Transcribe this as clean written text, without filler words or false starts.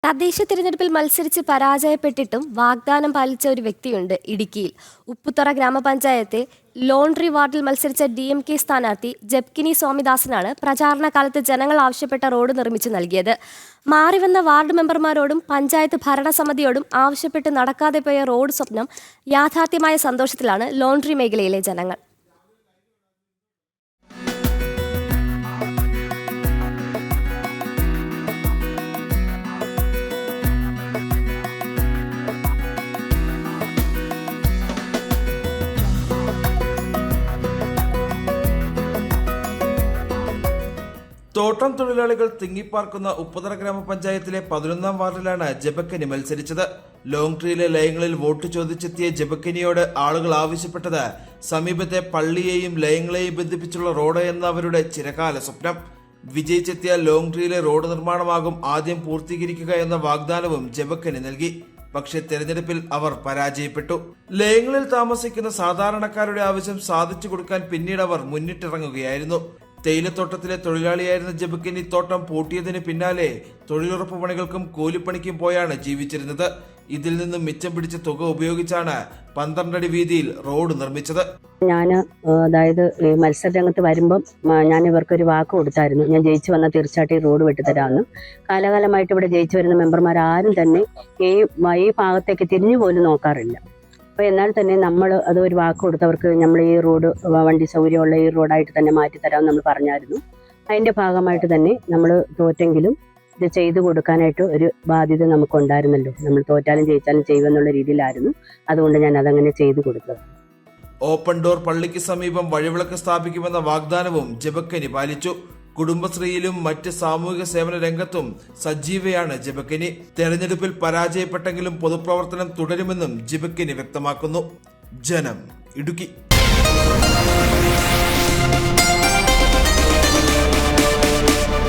തദ്ദേശ തിരഞ്ഞെടുപ്പിൽ മത്സരിച്ച് പരാജയപ്പെട്ടിട്ടും വാഗ്ദാനം പാലിച്ച ഒരു വ്യക്തിയുണ്ട് ഇടുക്കിയിൽ. ഉപ്പുതറ ഗ്രാമപഞ്ചായത്തെ ലോണ്ട്രി വാർഡിൽ മത്സരിച്ച DMK സ്ഥാനാർത്ഥി ജെബ്കിനി സ്വാമിദാസനാണ് പ്രചാരണ കാലത്ത് ജനങ്ങൾ ആവശ്യപ്പെട്ട റോഡ് നിർമ്മിച്ചു നൽകിയത്. മാറിവന്ന വാർഡ് മെമ്പർമാരോടും പഞ്ചായത്ത് ഭരണസമിതിയോടും ആവശ്യപ്പെട്ട് നടക്കാതെ പോയ റോഡ് സ്വപ്നം യാഥാർത്ഥ്യമായ സന്തോഷത്തിലാണ് ലോണ്ട്രി മേഖലയിലെ ജനങ്ങൾ. തോട്ടം തൊഴിലാളികൾ തിങ്ങിപ്പാർക്കുന്ന ഉപ്പുതറ ഗ്രാമപഞ്ചായത്തിലെ 11ാം വാർഡിലാണ് ജെബക്കനി മത്സരിച്ചത്. ലോങ്ട്രിയിലെ ലയങ്ങളിൽ വോട്ട് ചോദിച്ചെത്തിയ ജെബക്കനിയോട് ആളുകൾ ആവശ്യപ്പെട്ടത് സമീപത്തെ പള്ളിയെയും ലയങ്ങളെയും ബന്ധിപ്പിച്ചുള്ള റോഡ് എന്ന അവരുടെ ചിരകാല സ്വപ്നം. വിജയിച്ചെത്തിയ ലോങ്ട്രിയിലെ റോഡ് നിർമ്മാണമാകും ആദ്യം പൂർത്തീകരിക്കുക എന്ന വാഗ്ദാനവും ജെബക്കനി നൽകി. പക്ഷേ തെരഞ്ഞെടുപ്പിൽ അവർ പരാജയപ്പെട്ടു. ലയങ്ങളിൽ താമസിക്കുന്ന സാധാരണക്കാരുടെ ആവശ്യം സാധിച്ചു കൊടുക്കാൻ പിന്നീട് അവർ മുന്നിട്ടിറങ്ങുകയായിരുന്നു. തേയിലത്തോട്ടത്തിലെ തൊഴിലാളിയായിരുന്ന ജെബക്കനി തോട്ടം പൂട്ടിയതിന് പിന്നാലെ തൊഴിലുറപ്പ് പണികൾക്കും കൂലിപ്പണിക്കും പോയാണ് ജീവിച്ചിരുന്നത്. ഇതിൽ നിന്നും മിച്ചം പിടിച്ച തുക ഉപയോഗിച്ചാണ് 12 അടി വീതിയിൽ റോഡ് നിർമ്മിച്ചത്. ഞാൻ മത്സര രംഗത്ത് വരുമ്പം ഞാൻ ഇവർക്കൊരു വാക്ക് കൊടുത്തായിരുന്നു, ഞാൻ ജയിച്ചു വന്നാൽ തീർച്ചയായിട്ടും ഈ റോഡ് വെട്ടിത്തരാമെന്ന്. കാലകാലമായിട്ട് ഇവിടെ ജയിച്ചു വരുന്ന മെമ്പർമാരാരും തന്നെ ഈ ഭാഗത്തേക്ക് തിരിഞ്ഞു പോലും നോക്കാറില്ല. അപ്പോൾ എന്നാൽ തന്നെ നമ്മൾ അത് ഒരു വാക്ക് കൊടുത്തവർക്ക് നമ്മൾ ഈ റോഡ് വണ്ടി സൗകര്യമുള്ള ഈ റോഡായിട്ട് തന്നെ മാറ്റിത്തരാമെന്ന് നമ്മൾ പറഞ്ഞായിരുന്നു. അതിൻ്റെ ഭാഗമായിട്ട് തന്നെ നമ്മൾ തോറ്റെങ്കിലും ഇത് ചെയ്തു കൊടുക്കാനായിട്ട് ഒരു ബാധ്യത നമുക്കുണ്ടായിരുന്നല്ലോ. നമ്മൾ തോറ്റാലും ജയിച്ചാലും ചെയ്യുമെന്നുള്ള രീതിയിലായിരുന്നു. അതുകൊണ്ട് ഞാൻ അതങ്ങനെ ചെയ്തു കൊടുത്തത്. ഓപ്പൺ ഡോർ പള്ളിക്ക് സമീപം വഴിവിളക്ക് സ്ഥാപിക്കുമെന്ന വാഗ്ദാനവും ജെബക്കനി പാലിച്ചു. കുടുംബശ്രീയിലും മറ്റ് സാമൂഹിക സേവന രംഗത്തും സജീവയാണ് ജെബക്കനി. തെരഞ്ഞെടുപ്പിൽ പരാജയപ്പെട്ടെങ്കിലും പൊതുപ്രവർത്തനം തുടരുമെന്നും ജെബക്കനി വ്യക്തമാക്കുന്നു. ജനം, ഇടുക്കി.